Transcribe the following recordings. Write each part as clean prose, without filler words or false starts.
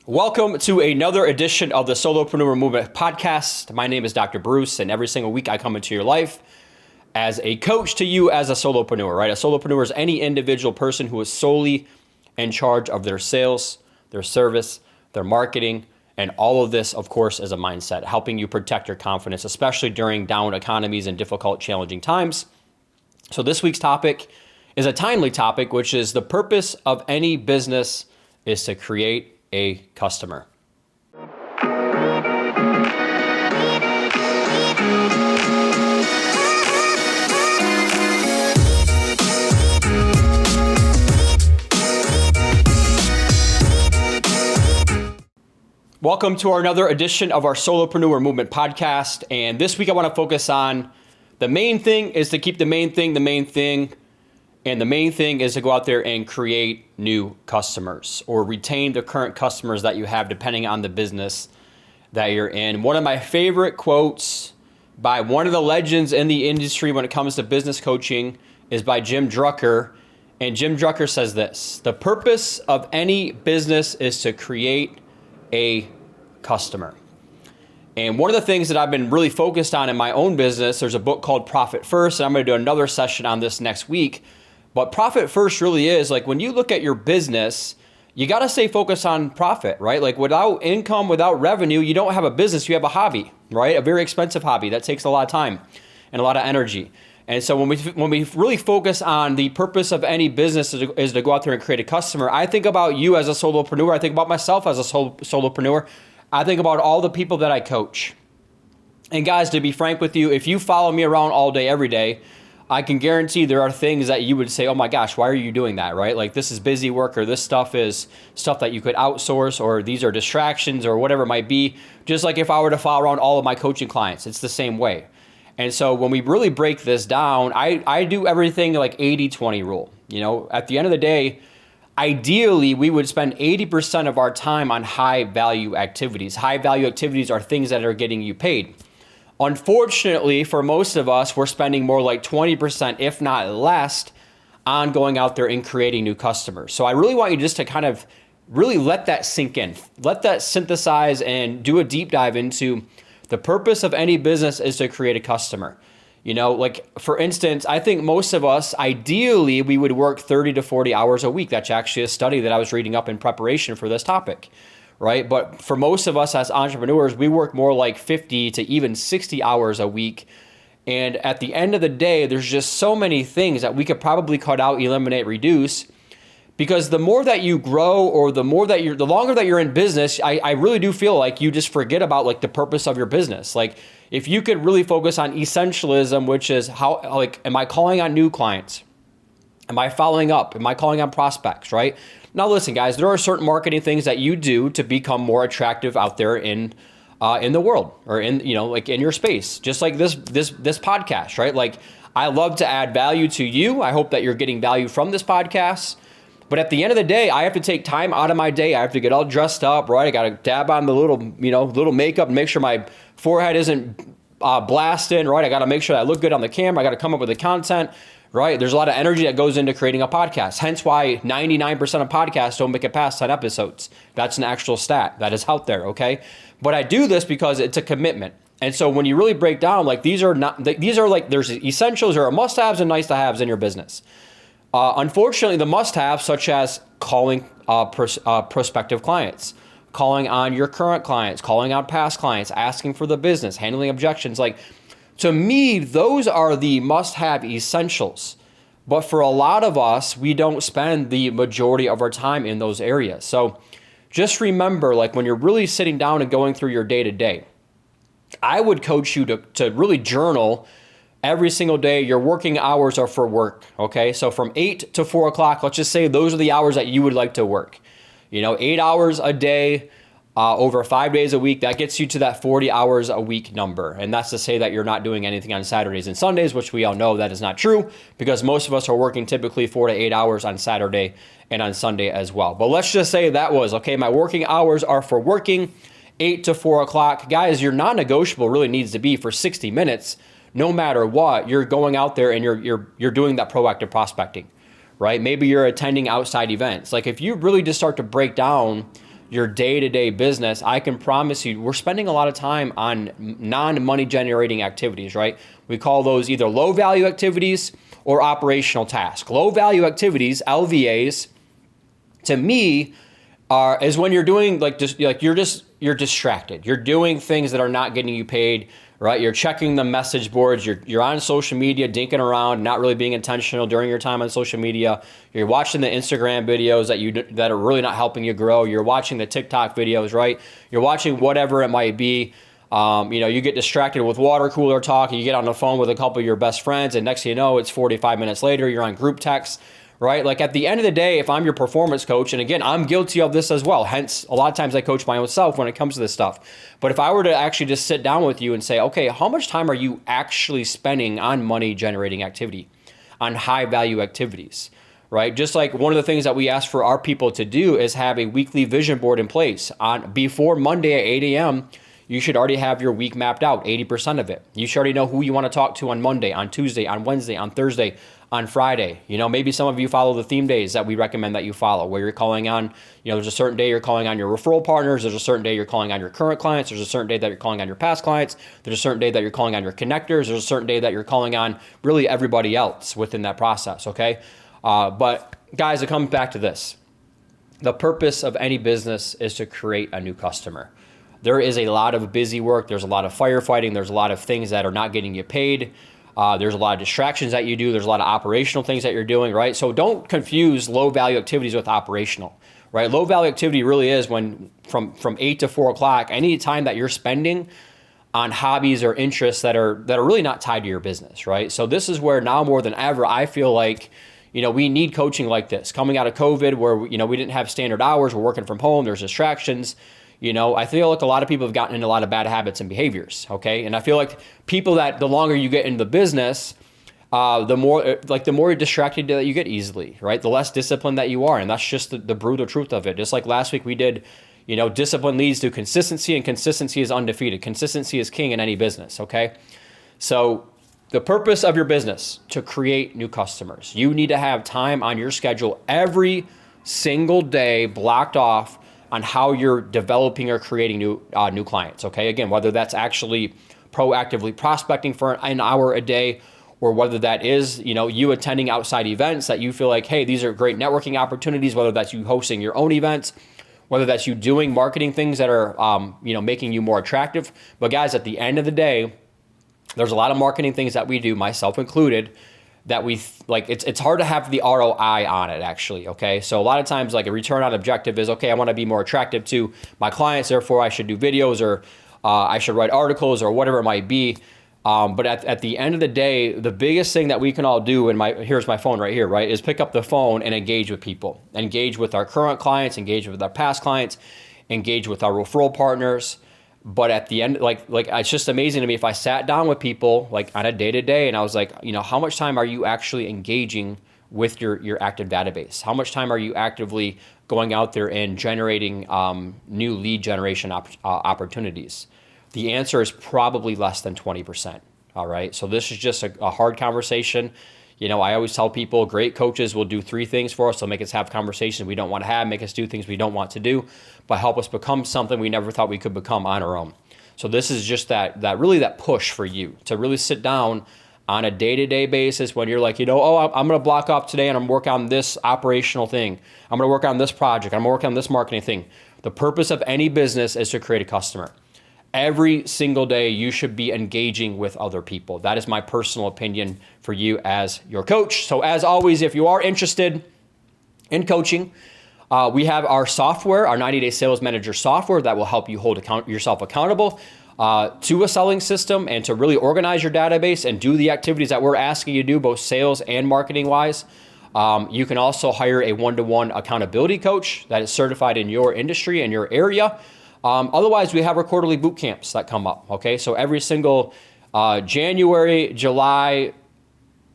Welcome to another edition of the Solopreneur Movement podcast. My name is Dr. Bruce, and every single week I come into your life as a coach to you as a solopreneur, right? A solopreneur is any individual person who is solely in charge of their sales, their service, their marketing, and all of this, of course, is a mindset, helping you protect your confidence, especially during down economies and difficult, challenging times. So this week's topic is a timely topic, which is the purpose of any business is to create a customer. Welcome to another edition of our Solopreneur Movement podcast. And this week I want to focus on the main thing is to keep the main thing. And the main thing is to go out there and create new customers or retain the current customers that you have depending on the business that you're in. One of my favorite quotes by one of the legends in the industry when it comes to business coaching is by Jim Drucker. And Jim Drucker says this: the purpose of any business is to create a customer. And one of the things that I've been really focused on in my own business, there's a book called Profit First, and I'm going to do another session on this next week. But profit first really is like when you look at your business, you got to stay focused on profit, right? Like without income, without revenue, you don't have a business, you have a hobby, right? A very expensive hobby that takes a lot of time and a lot of energy. And so when we really focus on the purpose of any business is to go out there and create a customer, I think about you as a solopreneur. I think about myself as a solopreneur. I think about all the people that I coach. And guys, to be frank with you, if you follow me around all day, every day, I can guarantee there are things that you would say, oh my gosh, why are you doing that, right? Like this is busy work, or this stuff is stuff that you could outsource, or these are distractions, or whatever it might be. Just like if I were to follow around all of my coaching clients, it's the same way. And so when we really break this down, I do everything like 80-20 rule. You know, at the end of the day, ideally, we would spend 80% of our time on high value activities. High value activities are things that are getting you paid. Unfortunately, for most of us, we're spending more like 20%, if not less, on going out there and creating new customers. So I really want you just to kind of really let that sink in, let that synthesize and do a deep dive into the purpose of any business is to create a customer. You know, like for instance, I think most of us, ideally, we would work 30 to 40 hours a week. That's actually a study that I was reading up in preparation for this topic. Right? But for most of us as entrepreneurs, we work more like 50 to even 60 hours a week. And at the end of the day, there's just so many things that we could probably cut out, eliminate, reduce. Because the more that you grow, or the longer that you're in business, I really do feel like you just forget about like the purpose of your business. Like if you could really focus on essentialism, which is how, like, am I calling on new clients? Am I following up? Am I calling on prospects, right? Now, listen, guys, there are certain marketing things that you do to become more attractive out there in the world, or in, you know, like in your space, just like this podcast, right? Like I love to add value to you. I hope that you're getting value from this podcast. But at the end of the day, I have to take time out of my day. I have to get all dressed up, right? I got to dab on the little makeup and make sure my forehead isn't blasting, right? I got to make sure that I look good on the camera. I got to come up with the content. Right? There's a lot of energy that goes into creating a podcast. Hence why 99% of podcasts don't make it past 10 episodes. That's an actual stat that is out there, okay? But I do this because it's a commitment. And so when you really break down, like these are like, there's essentials or must-haves and nice-to-haves in your business. Unfortunately, the must-haves, such as calling prospective clients, calling on your current clients, calling on past clients, asking for the business, handling objections, like, to me, those are the must-have essentials. But for a lot of us, we don't spend the majority of our time in those areas. So just remember, like when you're really sitting down and going through your day-to-day, I would coach you to really journal every single day. Your working hours are for work, okay? So from 8 to 4 o'clock, let's just say those are the hours that you would like to work. You know, 8 hours a day, over 5 days a week, that gets you to that 40 hours a week number. And that's to say that you're not doing anything on Saturdays and Sundays, which we all know that is not true because most of us are working typically 4 to 8 hours on Saturday and on Sunday as well. But let's just say that was, okay, my working hours are for working 8 to 4 o'clock. Guys, your non-negotiable really needs to be for 60 minutes. No matter what, you're going out there and you're doing that proactive prospecting, right? Maybe you're attending outside events. Like if you really just start to break down your day-to-day business, I can promise you we're spending a lot of time on non-money generating activities, right? We call those either low value activities or operational tasks. Low value activities, LVAs, to me, is when you're doing you're distracted. You're doing things that are not getting you paid, right? You're checking the message boards. You're on social media, dinking around, not really being intentional during your time on social media. You're watching the Instagram videos that are really not helping you grow. You're watching the TikTok videos, right? You're watching whatever it might be. You get distracted with water cooler talk. You get on the phone with a couple of your best friends, and next thing you know, it's 45 minutes later. You're on group text. Right? Like at the end of the day, if I'm your performance coach, and again, I'm guilty of this as well. Hence, a lot of times I coach my own self when it comes to this stuff. But if I were to actually just sit down with you and say, okay, how much time are you actually spending on money generating activity, on high value activities, right? Just like one of the things that we ask for our people to do is have a weekly vision board in place. Before Monday at 8 a.m., you should already have your week mapped out, 80% of it. You should already know who you want to talk to on Monday, on Tuesday, on Wednesday, on Thursday, on Friday. Maybe some of you follow the theme days that we recommend that you follow, where you're calling on, there's a certain day you're calling on your referral partners. There's a certain day you're calling on your current clients. There's a certain day that you're calling on your past clients. There's a certain day that you're calling on your connectors. There's a certain day that you're calling on really everybody else within that process, okay? But guys, it comes back to this. The purpose of any business is to create a new customer. There is a lot of busy work. There's a lot of firefighting. There's a lot of things that are not getting you paid. There's a lot of distractions that you do. There's a lot of operational things that you're doing, right? So don't confuse low value activities with operational, right? Low value activity really is when from 8 to 4 o'clock, any time that you're spending on hobbies or interests that are really not tied to your business, right? So this is where now more than ever, I feel like, we need coaching like this. Coming out of COVID where, we didn't have standard hours, we're working from home, there's distractions. I feel like a lot of people have gotten into a lot of bad habits and behaviors, okay? And I feel like people that the longer you get into the business, the more distracted that you get easily, right? The less disciplined that you are. And that's just the brutal truth of it. Just like last week we did, discipline leads to consistency, and consistency is undefeated. Consistency is king in any business, okay? So the purpose of your business, to create new customers. You need to have time on your schedule every single day blocked off on how you're developing or creating new clients, okay? Again, whether that's actually proactively prospecting for an hour a day, or whether that is, you attending outside events that you feel like, hey, these are great networking opportunities, whether that's you hosting your own events, whether that's you doing marketing things that are, making you more attractive. But guys, at the end of the day, there's a lot of marketing things that we do, myself included, that it's hard to have the ROI on it actually, okay? So a lot of times like a return on objective is, okay, I want to be more attractive to my clients, therefore I should do videos or I should write articles or whatever it might be. But at the end of the day, the biggest thing that we can all do, here's my phone right here, right, is pick up the phone and engage with people. Engage with our current clients, engage with our past clients, engage with our referral partners. But at the end, like it's just amazing to me if I sat down with people like on a day-to-day and I was like, how much time are you actually engaging with your active database? How much time are you actively going out there and generating new lead generation opportunities? The answer is probably less than 20%, all right? So this is just a hard conversation. I always tell people great coaches will do 3 things for us. They'll make us have conversations we don't want to have, make us do things we don't want to do, but help us become something we never thought we could become on our own. So this is just that push for you to really sit down on a day-to-day basis when you're like, I'm going to block off today and I'm going to work on this operational thing. I'm going to work on this project. I'm going to work on this marketing thing. The purpose of any business is to create a customer. Every single day, you should be engaging with other people. That is my personal opinion for you as your coach. So as always, if you are interested in coaching, we have our software, our 90-day sales manager software that will help you hold yourself accountable to a selling system and to really organize your database and do the activities that we're asking you to do, both sales and marketing wise. You can also hire a one-to-one accountability coach that is certified in your industry and your area. Otherwise, we have our quarterly boot camps that come up, okay? So every single January, July,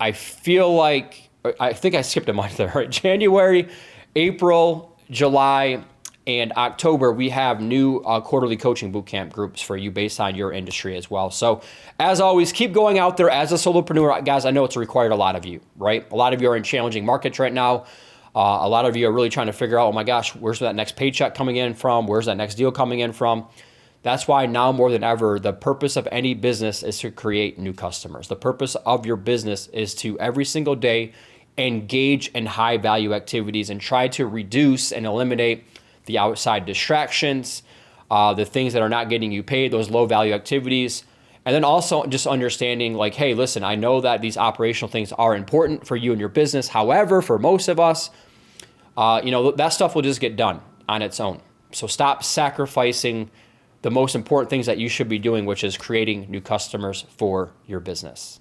I think I skipped a month there, right? January, April, July, and October, we have new quarterly coaching boot camp groups for you based on your industry as well. So as always, keep going out there as a solopreneur. Guys, I know it's required a lot of you, right? A lot of you are in challenging markets right now. A lot of you are really trying to figure out, oh my gosh, where's that next paycheck coming in from? Where's that next deal coming in from? That's why now more than ever, the purpose of any business is to create new customers. The purpose of your business is to every single day engage in high value activities and try to reduce and eliminate the outside distractions, the things that are not getting you paid, those low value activities. And then also just understanding like, hey, listen, I know that these operational things are important for you and your business. However, for most of us, that stuff will just get done on its own. So stop sacrificing the most important things that you should be doing, which is creating new customers for your business.